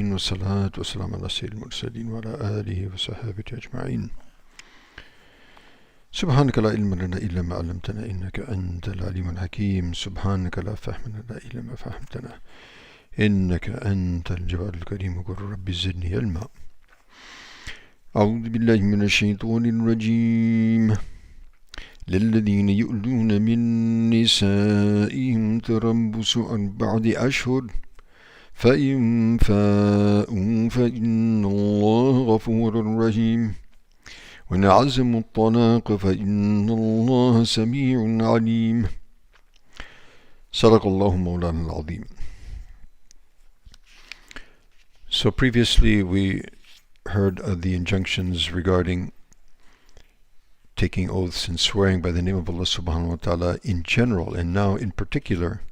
العالمين والصلاة والسلام على سيد المرسلين وعلى آله وصحبه أجمعين. سبحانك لا علم لنا إلا ما علمتنا إنك أنت العليم الحكيم. سبحانك لا فهم لنا إلا ما فهمتنا إنك أنت الجواد الكريم. وقل رب زدني علما. أعوذ بالله من الشيطان الرجيم. للذين يؤلون من نسائهم تربص 4 أشهر فإن فاءوا فإن الله غفور رحيم وإن عزموا الطلاق فإن الله سميع عليم. صدق الله مولانا العظيم. So previously we heard of the injunctions regarding taking oaths and swearing by the name of Allah subhanahu wa ta'ala in general, and now in particular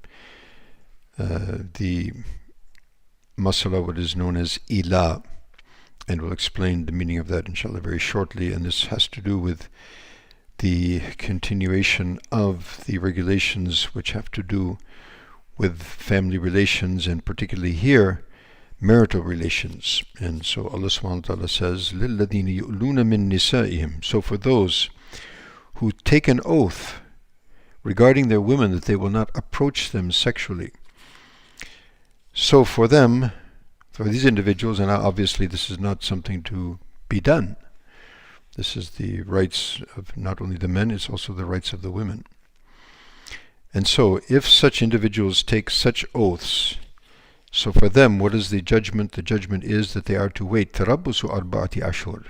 the masala, what is known as ila, and we'll explain the meaning of that inshallah very shortly. And this has to do with the continuation of the regulations which have to do with family relations, and particularly here marital relations. And so Allah subhanahu wa ta'ala says, لِلَّذِينَ يُؤْلُونَ مِن نِسَائِهِمْ. So for those who take an oath regarding their women that they will not approach them sexually. So for them, for these individuals, and obviously this is not something to be done. This is the rights of not only the men, it's also the rights of the women. And so if such individuals take such oaths, so for them, what is the judgment? The judgment is that they are to wait. تَرَبُّصُ 4 أشهر.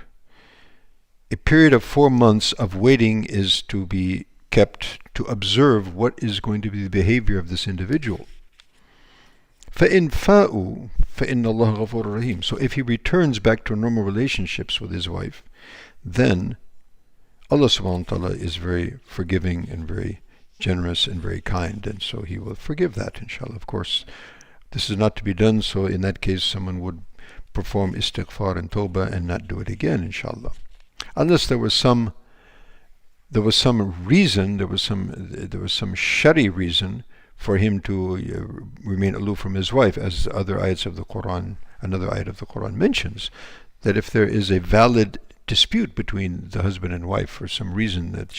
A period of 4 months of waiting is to be kept to observe what is going to be the behavior of this individual. فَإِنْ فَاءُوا فَإِنَّ اللَّهَ غَفُورٌ رَحِيمٌ. So if he returns back to normal relationships with his wife, then Allah subhanahu wa ta'ala is very forgiving and very generous and very kind, and so he will forgive that inshallah. Of course, this is not to be done, so in that case someone would perform istighfar and tawbah and not do it again inshallah. Unless there was some reason, there was some shari reason for him to remain aloof from his wife, as other ayats of the Quran, another ayat of the Quran mentions, that if there is a valid dispute between the husband and wife for some reason, that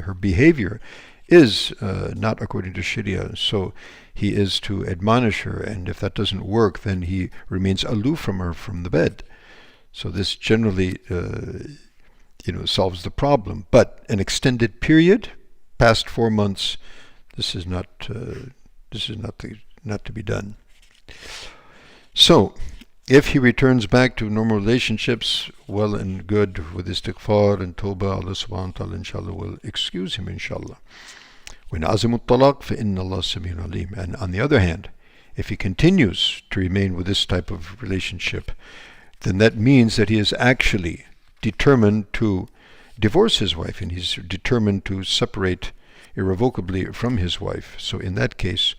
her behavior is not according to Sharia, so he is to admonish her, and if that doesn't work, then he remains aloof from her from the bed. So this generally solves the problem. But an extended period past 4 months, this is not to be done. So if he returns back to normal relationships, well and good, with istighfar and tawbah, Allah subhanahu wa ta'ala inshallah will excuse him inshallah. وَإِنْ عَزِمُوا الطَّلَاقَ فَإِنَّ اللَّهَ سَمِيعٌ عَلِيمٌ. And on the other hand, if he continues to remain with this type of relationship, then that means that he is actually determined to divorce his wife, and he's determined to separate irrevocably from his wife. So in that case,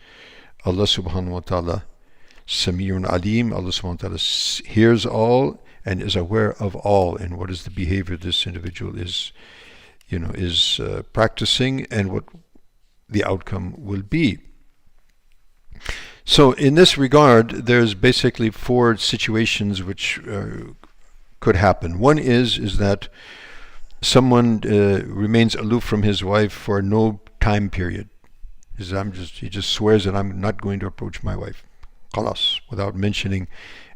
Allah subhanahu wa ta'ala Sami'un Alim, Allah subhanahu wa ta'ala hears all and is aware of all, and what is the behavior this individual is practicing, and what the outcome will be. So in this regard, there's basically 4 situations which could happen. One is that someone remains aloof from his wife for no time period. He just swears that I'm not going to approach my wife, khalas, without mentioning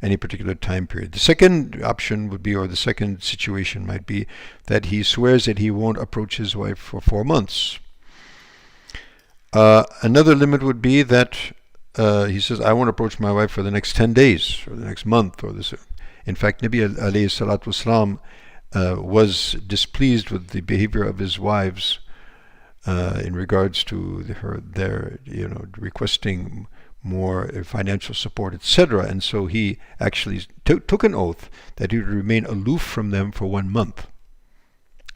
any particular time period. The second option would be, or the second situation might be, that he swears that he won't approach his wife for 4 months. Another limit would be that he says, I won't approach my wife for the next 10 days, or the next month, or this. In fact, Nabi alayhi salatu wasalam was displeased with the behavior of his wives in regards to their requesting more financial support, etc. And so he actually took an oath that he would remain aloof from them for 1 month.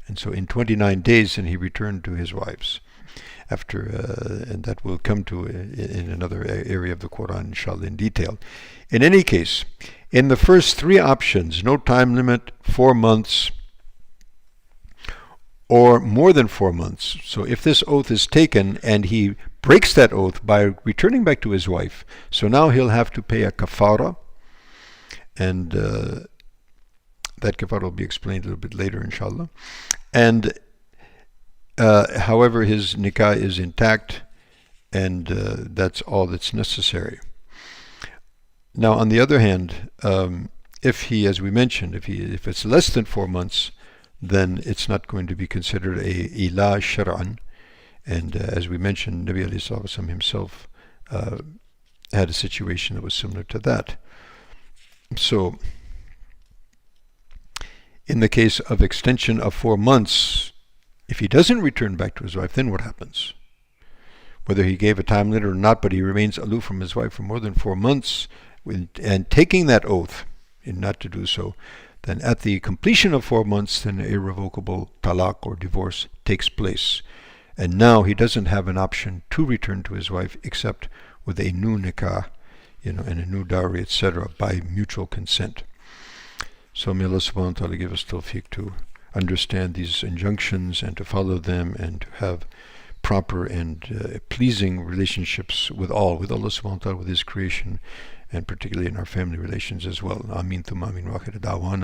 And so in 29 days, then he returned to his wives. And that will come to in another area of the Quran inshallah in detail. In any case, in the first 3 options, no time limit, 4 months, or more than 4 months. So if this oath is taken and he breaks that oath by returning back to his wife, so now he'll have to pay a kafara, and that kafara will be explained a little bit later, inshallah. And however, his nikah is intact, and that's all that's necessary. Now, on the other hand, if he, as we mentioned, if it's less than 4 months, then it's not going to be considered a ila shar'an. And as we mentioned, Nabi alayhi salatu wasallam himself had a situation that was similar to that. So, in the case of extension of 4 months, if he doesn't return back to his wife, then what happens? Whether he gave a time limit or not, but he remains aloof from his wife for more than 4 months, and taking that oath in not to do so, then at the completion of 4 months, then irrevocable talaq or divorce takes place. And now he doesn't have an option to return to his wife except with a new nikah, and a new dowry, etc., by mutual consent. So may Allah subhanahu wa ta'ala give us tawfiq to understand these injunctions and to follow them and to have proper and pleasing relationships with Allah subhanahu wa ta'ala, with His creation, and particularly in our family relations as well. Ameen thumma ameen wa akhir da'wana.